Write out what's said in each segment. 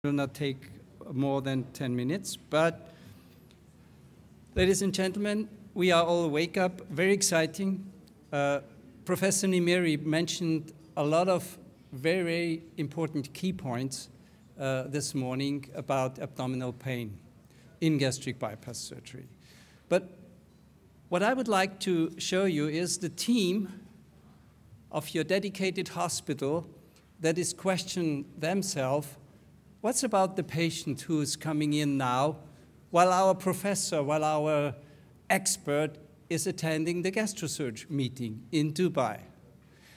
will not take more than 10 minutes, but ladies and gentlemen, we are all wake up, very exciting. Professor Nimiri mentioned a lot of very important key points this morning about abdominal pain in gastric bypass surgery. But what I would like to show you is the team of your dedicated hospital that is questioning themselves, what's about the patient who is coming in now while our professor, while our expert is attending the gastrosurgery meeting in Dubai.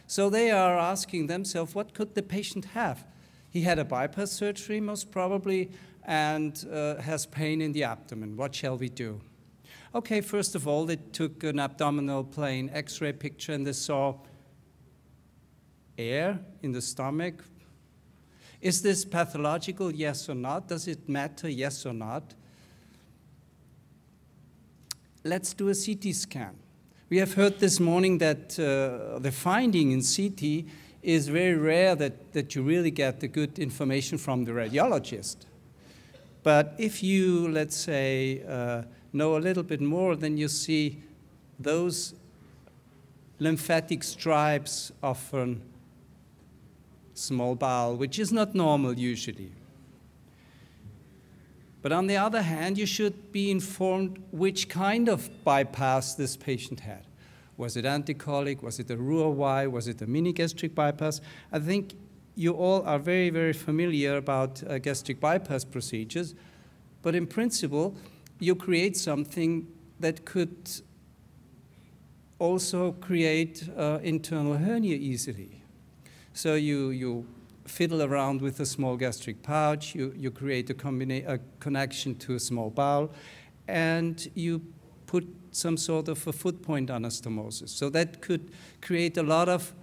So they are asking themselves, what could the patient have? He had a bypass surgery most probably and has pain in the abdomen. What shall we do? Okay, first of all, they took an abdominal plane X-ray picture and they saw air in the stomach. Is this pathological, yes or not? Does it matter, yes or not? Let's do a CT scan. We have heard this morning that the finding in CT is very rare that you really get the good information from the radiologist. But if you, let's say, know a little bit more, then you see those lymphatic stripes often small bowel, which is not normal usually. But on the other hand, you should be informed which kind of bypass this patient had. Was it anticolic? Was it a Roux-en-Y? Was it a mini gastric bypass? I think you all are very, very familiar about gastric bypass procedures, but in principle, you create something that could also create internal hernia easily. So you fiddle around with a small gastric pouch, you create a connection to a small bowel, and you put some sort of a foot point anastomosis. So that could create a lot of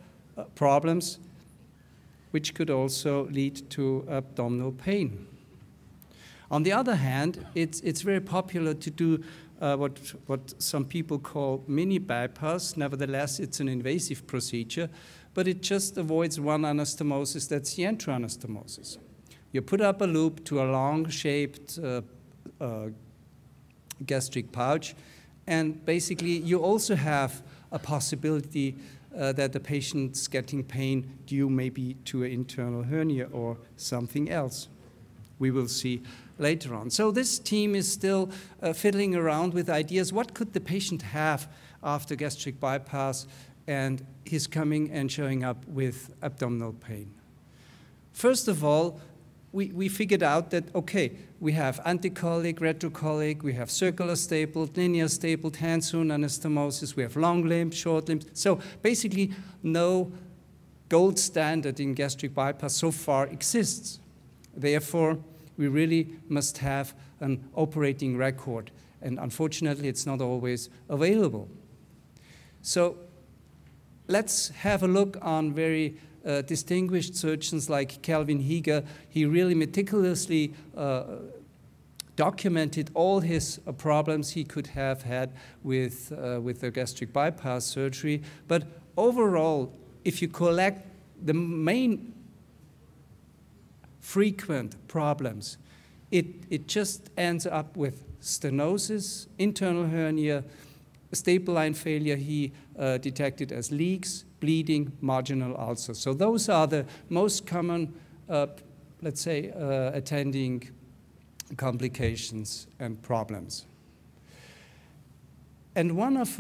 problems, which could also lead to abdominal pain. On the other hand, it's very popular to do what some people call mini bypass. Nevertheless, it's an invasive procedure, but it just avoids one anastomosis, that's the enteroanastomosis. You put up a loop to a long-shaped gastric pouch, and basically you also have a possibility that the patient's getting pain due maybe to an internal hernia or something else. We will see later on. So this team is still fiddling around with ideas. What could the patient have after gastric bypass? And he's coming and showing up with abdominal pain. First of all, we figured out that, okay, we have anticolic, retrocolic, we have circular stapled, linear stapled, hand-sewn anastomosis, we have long limbs, short limbs. So basically, no gold standard in gastric bypass so far exists. Therefore, we really must have an operating record. And unfortunately, it's not always available. So let's have a look on very distinguished surgeons like Kelvin Heger. He really meticulously documented all his problems he could have had with the gastric bypass surgery. But overall, if you collect the main frequent problems, it just ends up with stenosis, internal hernia, staple line failure he detected as leaks, bleeding, marginal ulcers. So those are the most common, let's say, attending complications and problems. And one of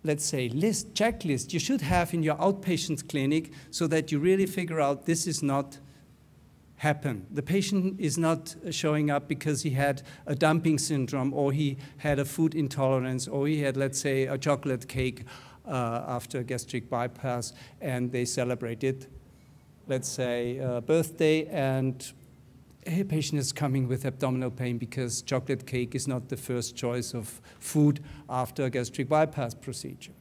let's say, checklist you should have in your outpatient clinic so that you really figure out this is not happen. The patient is not showing up because he had a dumping syndrome or he had a food intolerance or he had, let's say, a chocolate cake after a gastric bypass and they celebrated, let's say, a birthday and a patient is coming with abdominal pain because chocolate cake is not the first choice of food after a gastric bypass procedure.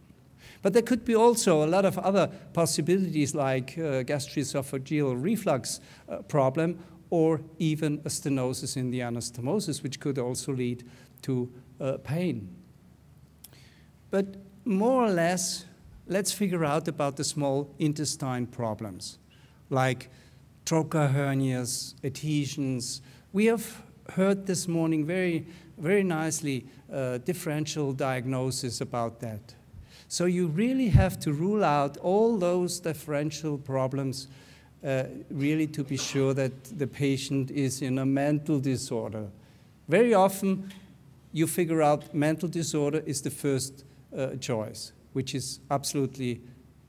But there could be also a lot of other possibilities like gastroesophageal reflux problem or even a stenosis in the anastomosis, which could also lead to pain. But more or less, let's figure out about the small intestine problems, like trocar hernias, adhesions. We have heard this morning very, very nicely differential diagnosis about that. So you really have to rule out all those differential problems really to be sure that the patient is in a mental disorder. Very often you figure out mental disorder is the first choice, which is absolutely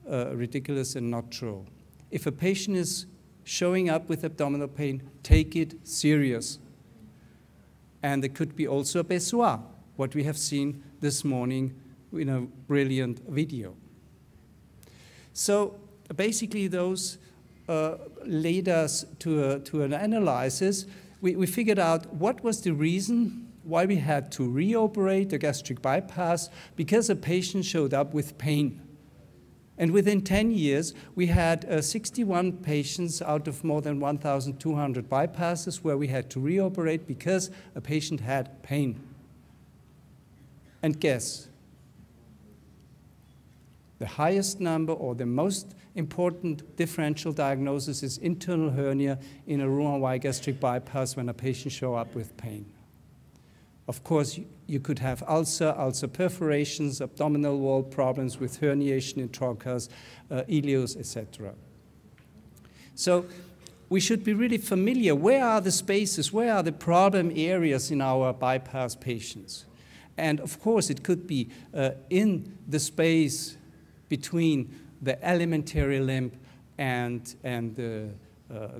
ridiculous and not true. If a patient is showing up with abdominal pain, take it serious. And there could be also a besoir, what we have seen this morning in a brilliant video. So basically those led us to an analysis. We figured out what was the reason why we had to reoperate the gastric bypass, because a patient showed up with pain. And within 10 years, we had 61 patients out of more than 1,200 bypasses where we had to reoperate because a patient had pain. And guess, the highest number or the most important differential diagnosis is internal hernia in a Roux-en-Y gastric bypass when a patient shows up with pain. Of course, you could have ulcer perforations, abdominal wall problems with herniation in trocars, ileus, etc. So we should be really familiar. Where are the spaces? Where are the problem areas in our bypass patients? And of course, it could be in the space between the alimentary limb and the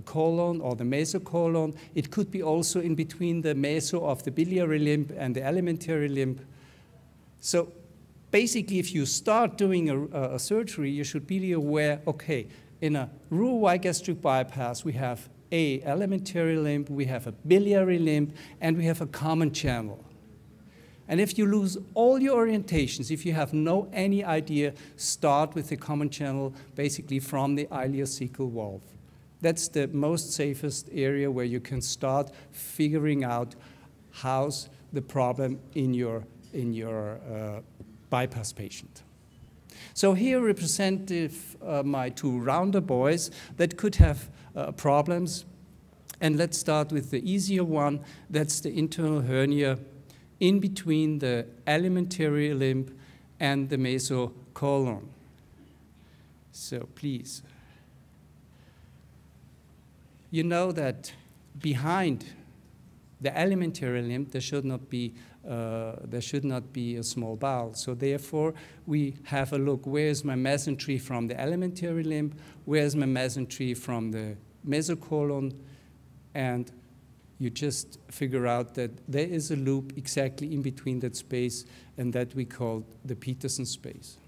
colon or the mesocolon. It could be also in between the meso of the biliary limb and the alimentary limb. So basically, if you start doing a surgery, you should be aware, okay, in a Roux-en-Y gastric bypass, we have a alimentary limb, we have a biliary limb, and we have a common channel. And if you lose all your orientations, if you have any idea, start with the common channel, basically from the ileocecal valve. That's the most safest area where you can start figuring out how's the problem in your bypass patient. So here represented my two rounder boys that could have problems. And let's start with the easier one. That's the internal hernia in between the alimentary limb and the mesocolon. So please. You know that behind the alimentary limb there should not be a small bowel. So therefore, we have a look: where is my mesentery from the alimentary limb? Where is my mesentery from the mesocolon? And you just figure out that there is a loop exactly in between that space, and that we call the Peterson space.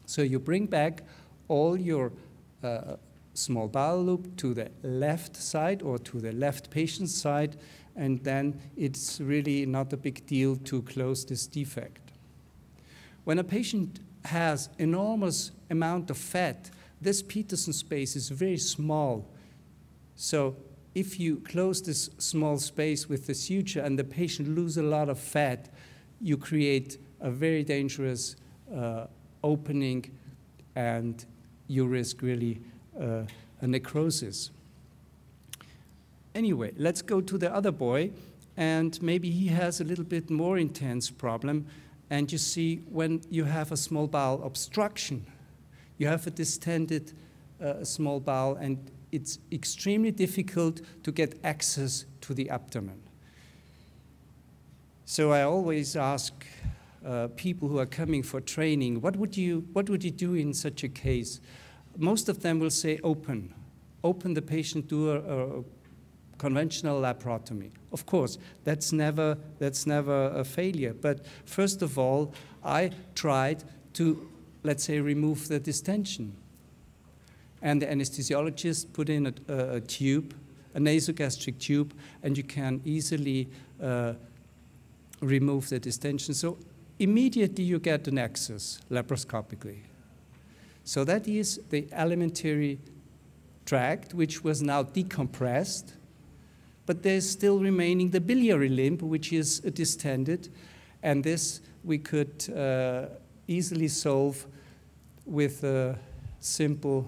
So you bring back all your small bowel loop to the left side or to the left patient side, and then it's really not a big deal to close this defect. When a patient has enormous amount of fat, this Peterson space is very small. So if you close this small space with the suture and the patient loses a lot of fat, you create a very dangerous opening, and you risk really a necrosis. Anyway, let's go to the other boy, and maybe he has a little bit more intense problem. And you see, when you have a small bowel obstruction, you have a distended small bowel, and it's extremely difficult to get access to the abdomen. So I always ask people who are coming for training, what would you do in such a case? Most of them will say open the patient, do a conventional laparotomy. Of course, that's never a failure. But first of all, I tried to, let's say, remove the distension. And the anesthesiologist put in a tube, a nasogastric tube, and you can easily remove the distension. So immediately you get an access laparoscopically. So that is the alimentary tract, which was now decompressed, but there's still remaining the biliary limb, which is distended, and this we could easily solve with a simple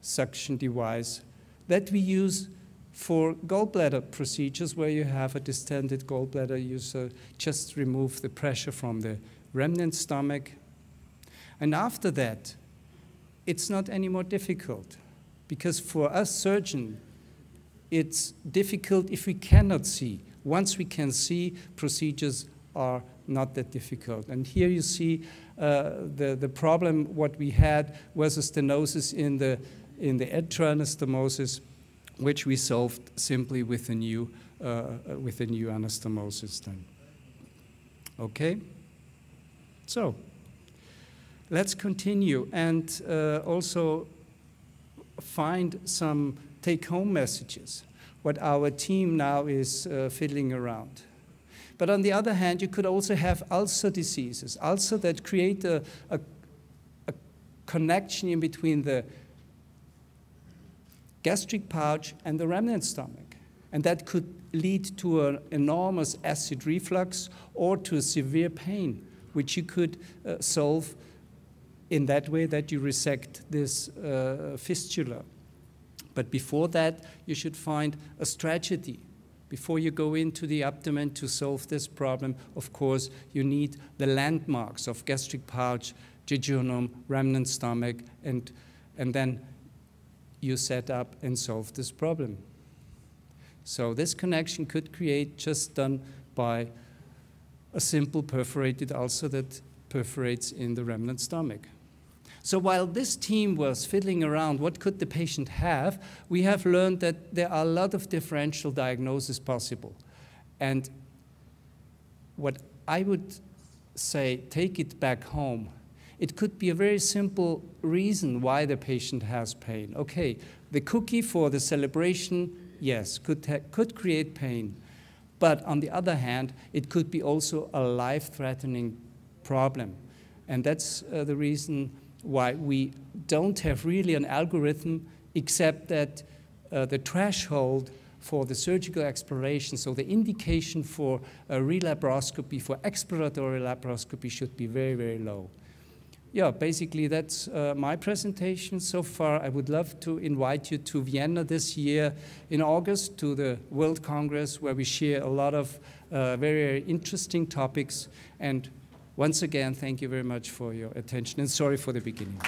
suction device that we use for gallbladder procedures where you have a distended gallbladder. You just remove the pressure from the remnant stomach. And after that, it's not any more difficult, because for us surgeons, it's difficult if we cannot see. Once we can see, procedures are not that difficult. And here you see the problem what we had was a stenosis in the intraanastomosis, which we solved simply with a new anastomosis then. Okay? So, let's continue and also find some take-home messages, what our team now is fiddling around. But on the other hand, you could also have ulcer diseases, ulcer that create a connection in between the gastric pouch and the remnant stomach. And that could lead to an enormous acid reflux or to severe pain, which you could solve in that way that you resect this fistula. But before that, you should find a strategy. Before you go into the abdomen to solve this problem, of course, you need the landmarks of gastric pouch, jejunum, remnant stomach, and then you set up and solve this problem. So this connection could create just done by a simple perforated ulcer that perforates in the remnant stomach. So while this team was fiddling around, what could the patient have, we have learned that there are a lot of differential diagnoses possible. And what I would say, take it back home. It could be a very simple reason why the patient has pain. Okay, the cookie for the celebration, yes, could create pain. But on the other hand, it could be also a life-threatening problem. And that's the reason why we don't have really an algorithm, except that the threshold for the surgical exploration, so the indication for a re-laparoscopy, for exploratory laparoscopy, should be very, very low. Yeah, basically that's my presentation so far. I would love to invite you to Vienna this year in August to the World Congress, where we share a lot of very, very interesting topics. And once again, thank you very much for your attention, and sorry for the beginning.